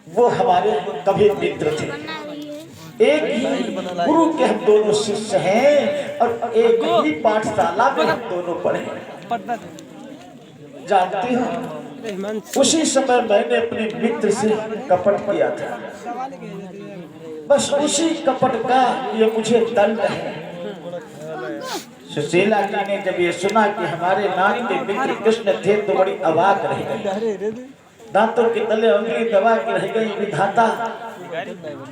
वो हमारे कभी मित्र थे। एक ही गुरु के हम दोनों शिष्य हैं और एक ही पाठशाला में हम दोनों पढ़े। जानती हो उसी समय मैंने अपने मित्र से कपट किया था। बस उसी कपट का ये मुझे दंड है। सुशीला जी ने जब ये सुना कि हमारे नाथ के मित्र कृष्ण थे तो बड़ी अवाक रह गई। दांतों के तले उंगली दबा के रह गई, विधाता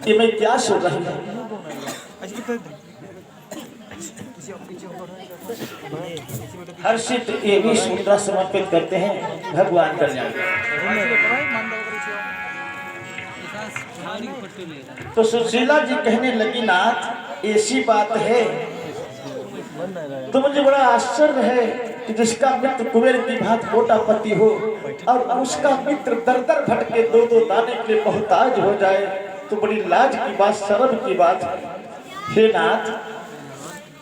कि मैं क्या सोच रही हूँ। हर्षित ये भी सूत्रा समर्पित करते हैं भगवान कल्याण। तो सुशीला जी कहने लगी, नाथ ऐसी बात है तो मुझे बड़ा आश्चर्य है कि जिसका मित्र कुबेर की भांति मोटा पति हो और उसका मित्र दर दर भटके दो दो दाने के लिए मोहताज हो जाए तो बड़ी लाज की बात, शर्म की बात। हे नाथ,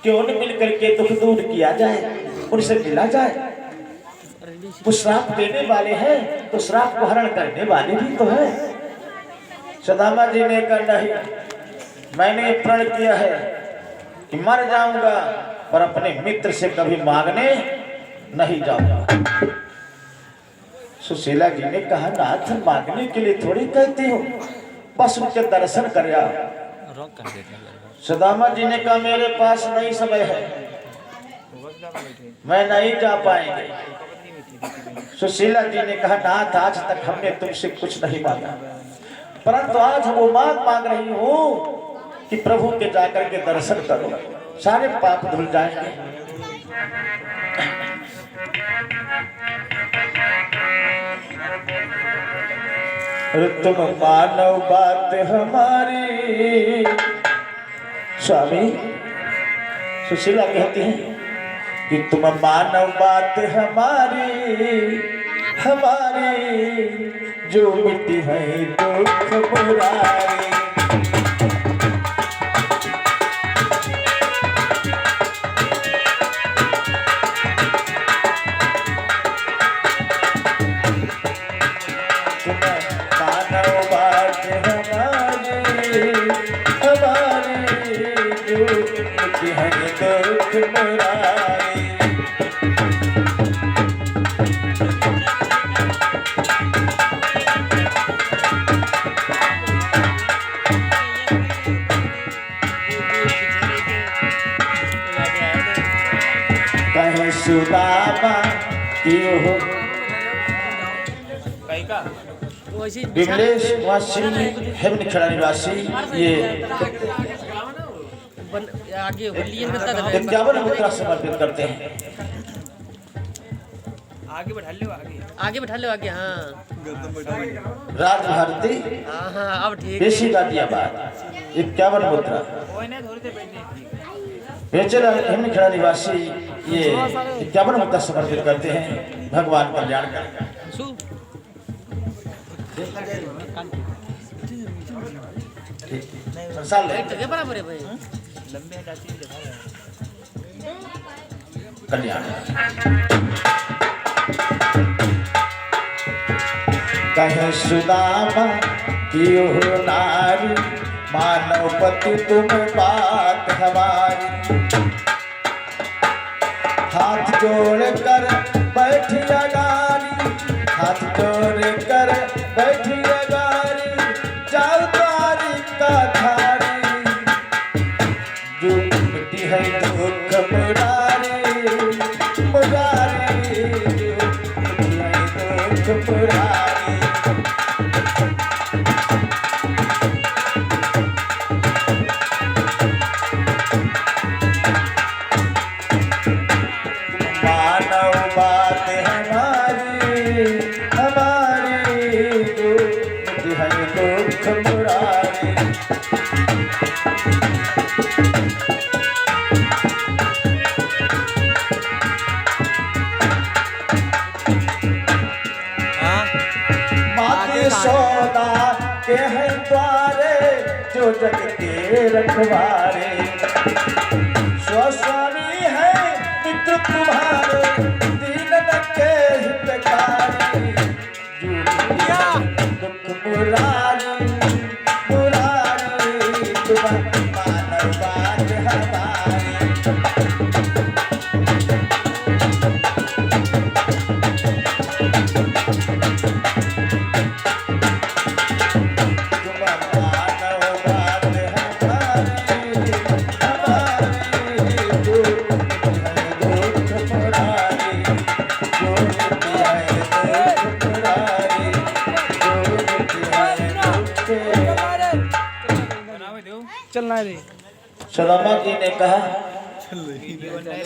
क्यों न मिल करके दुख दूर किया जाए, उनसे मिला जाए। वो श्राप देने वाले हैं तो श्राप को हरण करने वाले भी तो है। सदामा जी ने कहा, नहीं, मैंने प्रण किया है कि मर जाऊंगा पर अपने मित्र से कभी मांगने नहीं जाऊंगा। सुशीला जी ने कहा, नाथ मांगने के लिए थोड़ी कहती हो, बस उनके दर्शन कर आओ। सदामा जी ने कहा, मेरे पास नहीं समय है, मैं नहीं जा पाएंगे। सुशीला जी ने कहा, नाथ आज तक हमने तुमसे कुछ नहीं मांगा, परंतु आज वो मांग रही हूँ कि प्रभु के जाकर के दर्शन करो, सारे पाप धुल जाएंगे। तुम मानो बात हमारी। स्वामी, सुशीला कहती है कि तुम मानो बात हमारी, हमारी जो मिट्टी है दुख मुरारी। सुदामा विमलेश वासी हेमन खड़ा निवासी ये 51 मुद्रा समर्पित करते हैं। आगे बैठा लो आगे। हाँ, राज भारती हाँ, अब ठीक बेसी गाजियाबाद 51 मुद्रा। हेमन खड़ा निवासी ये 51 मुद्रा समर्पित करते हैं भगवान कल्याण कर। बराबर है भाई, कल्याण कहे सुदामा कियो नारी, मानवपति तुम बात हमारी। हाथ जोड़ कर बैठिया गारी, हाथ जोड़ कर बैठिया गारी, जाओ तारी का धारी, जो मिट्टी है दुख मुरारी, मुरारी जो मिट्टी है दुख मुरारी। सौदा के हैं द्वारे जो जग के रखवारे, स्वस्वामी है मित्र तुम्हारे, दीन के हितकारी, जो दुख मुरारी चलना रे सुदामा जी ने कहा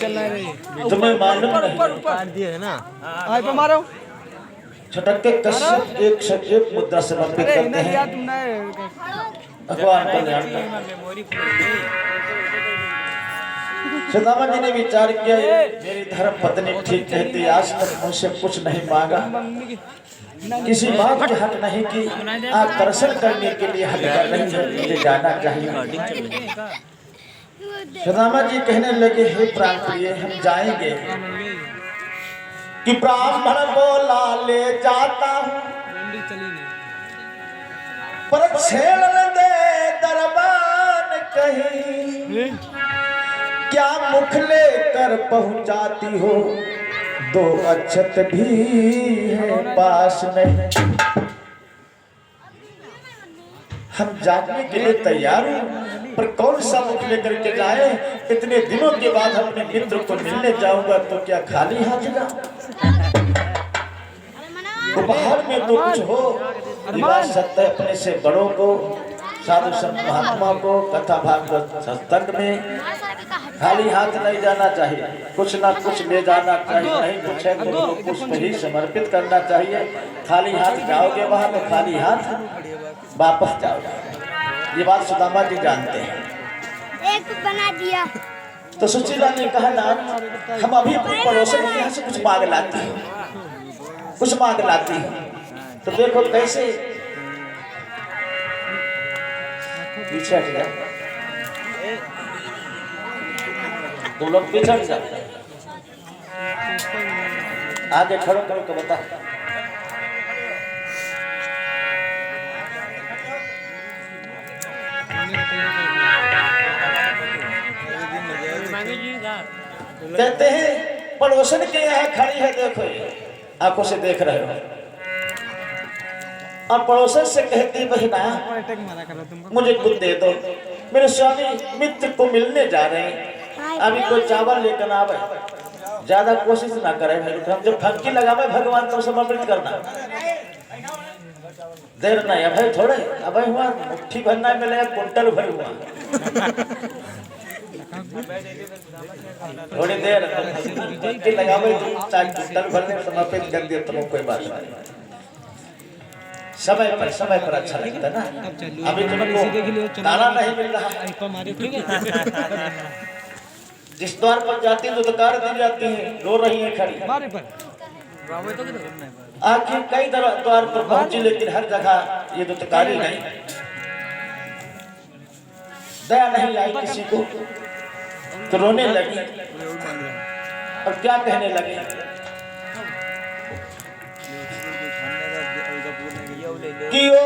चलना रे तुम्हें मालूम ऊपर नहीं ऊपर ऊपर दिए है ना आए पे मारो छटक के कश्यप एक से एक मुद्रा समर्पित अरे करते नहीं यार हैं तुमने भगवान कल्याण का। सुदामा जी ने विचार किया मेरी धर्म पत्नी ठीक कहती आज तक मुझसे कुछ नहीं मांगा मम्मी की किसी बात की हक नहीं की आप दर्शन करने के लिए हक कर रही है मुझे जाना चाहिए। सुदामा जी कहने लगे हे प्राण प्रिय हम जाएंगे कि ब्राह्मण बोला ले जाता हूँ चली नहीं पर छेड़ दे दरबान कहीं क्या मुख लेकर पहुंचाती हो दो अक्षत भी है पास में हम जाने के लिए तैयार हैं पर कौन सा मुख लेकर के जाए इतने दिनों के बाद अपने मित्र को मिलने जाऊंगा तो क्या खाली हाथ जाऊं उपहार में तो कुछ हो ये बात सत्य अपने से बड़ों को साधु संत महात्मा को कथा भागवत सत्संग में खाली हाथ नहीं जाना चाहिए कुछ ना कुछ ले जाना चाहिए नहीं कुछ है तो पुष्प ही समर्पित करना चाहिए खाली हाथ जाओगे वहां तो खाली हाथ वापस जाओगे ये बात सुदामा जी जानते हैं एक बना दिया तो सुशीला ने कहा ना हम अभी अपने पड़ोसन के यहाँ से कुछ मांग लाती हैं कुछ मांग लाती हैं तो देखो कैसे पीछे हट जा तुम लोग पीछे हट जाओ आगे खड़ो करो के बता कहते हैं पड़ोसन के यहाँ खड़ी है देखो ये आंखों से देख रहे हो और पड़ोसन से कहती बहना अटैक मारा कर तुमको मुझे कुछ दे दो मेरे स्वामी मित्र को मिलने जा रहे हैं अभी कोई चावल लेकर आवे ज्यादा कोशिश ना करें हम जब फंकी लगावे भगवान को समर्पित करना देर नहीं अभय थोड़े अभय हुआ मुट्ठी भरना मिलेगा कुंटल भर हुआ थोड़ी देर फंकी लगावे तो चाहे कुंटल भरने समर्पित कर दिया तो कोई बात नहीं समय पर अच्छा लगता है ना अभी तुमको ताला नहीं मिल रहा जिस द्वार पर जाती है तो दुकान दी जाती है रो रही है खड़ी मारे पर आखिर कई द्वार पर पहुंची लेकिन हर जगह ये दुकानी नहीं दया नहीं आई किसी को तो रोने लगी और क्या कहने लगी कि ओ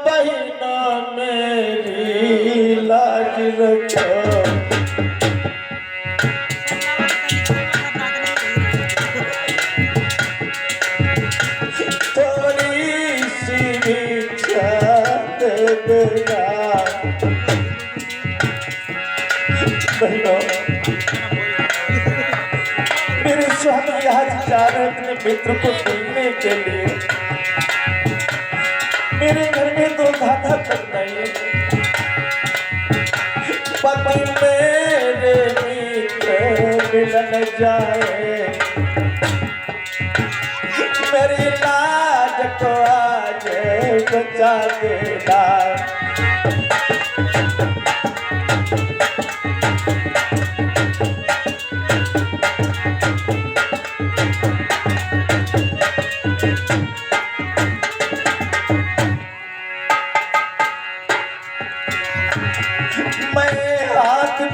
बहिना मेरी लाज रखो मेरे स्वामी आज जा रहे अपने मित्र को मिलने के लिए मेरे घर में तो धाधा तक नहीं है पति मेरे मित्र मिलन जाए मेरी लाज को आज बचा देना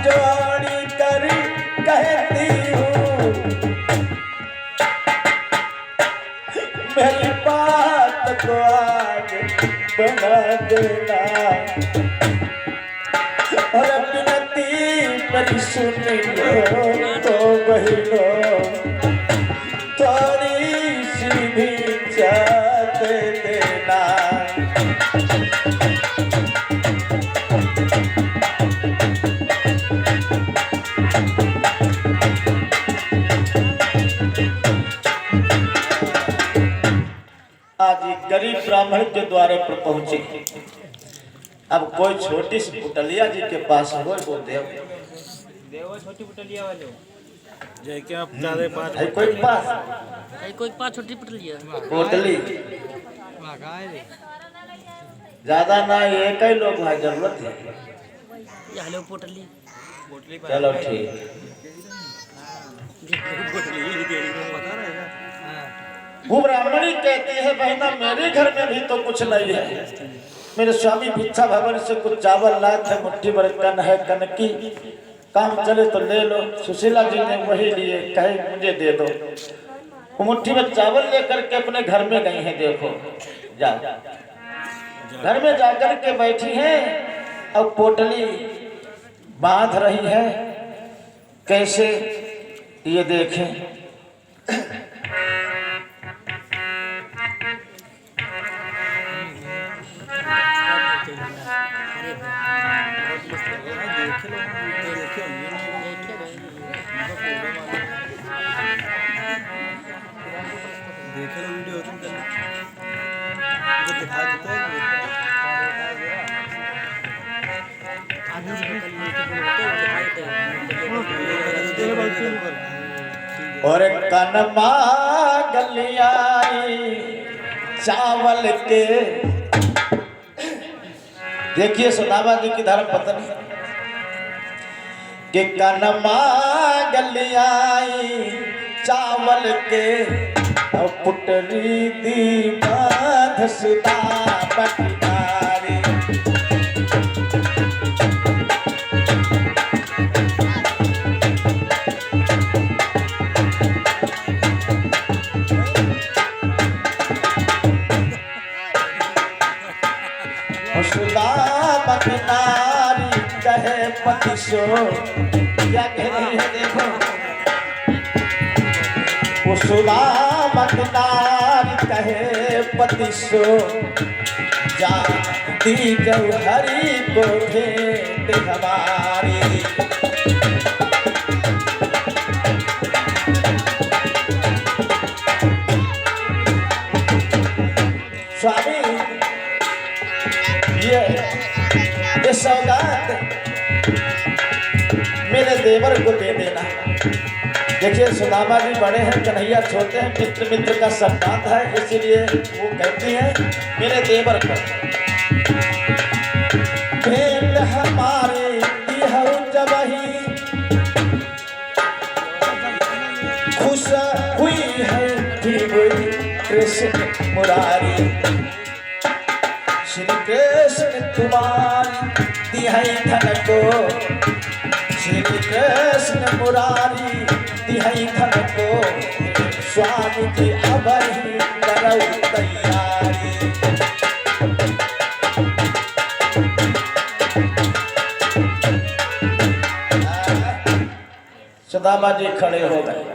जोड़ी कर कहती हूँ मेरी बात को आज बना देना और विनती मेरी सुन लो तो बहनों थोड़ी सी भी चाहत देना आज गरीब ब्राह्मण के द्वारे पर पहुंचे अब कोई छोटी सी पुटलिया जी के पास हो वो देव छोटी पुटलिया वाले जय के आप ज्यादा पाँच है कोई पास कोई पाँच छोटी पटल लिया पोटली ज्यादा ना एक ही लोग भाई जरूरत है ये हलो पोटली चलो ठीक वो ब्राह्मणी कहती है बहना मेरे घर में भी तो कुछ नहीं है। मेरे स्वामी भिक्षा भवन से कुछ चावल लाए थे, मुट्ठी भर कन है कन की, काम चले तो ले लो। सुशीला जी ने वही लिए, कहे मुझे दे दो। वो मुट्ठी में चावल लेकर के अपने घर में गई हैं। देखो जाओ घर में जाकर के बैठी हैं और पोटली बांध रही है। कैसे ये देखें, देखे लो वीडियो तुम दिखा देते और कनमा गलियाई चावल के। देखिए सुदामा जी की धर्म पत्नी कि कनमा गलियाई चावल के और पुटरी दी बाध सुदा बटनारी। सुदा बटनारी कहे पति सो, क्या कह रही है देखो। वो सुदा बटनारी कहे पति सो, जानती जब हरि को भेंट हमारी। स्वामी ये सौगात मेरे देवर को दे देना। देखिए सुदामा जी बड़े हैं, कन्हैया छोटे हैं, मित्र मित्र का संबंध है, इसीलिए वो कहती हैं मेरे देवर को भेंट हमारे जब ही खुश हुई है कृष्ण मुरारी। श्री कृष्ण तुम्हारी तिहाई धन को, श्री कृष्ण मुरारी तिहाई धन को, स्वामी जी अब ही करो तैयारी। सुदामा जी खड़े हो गए।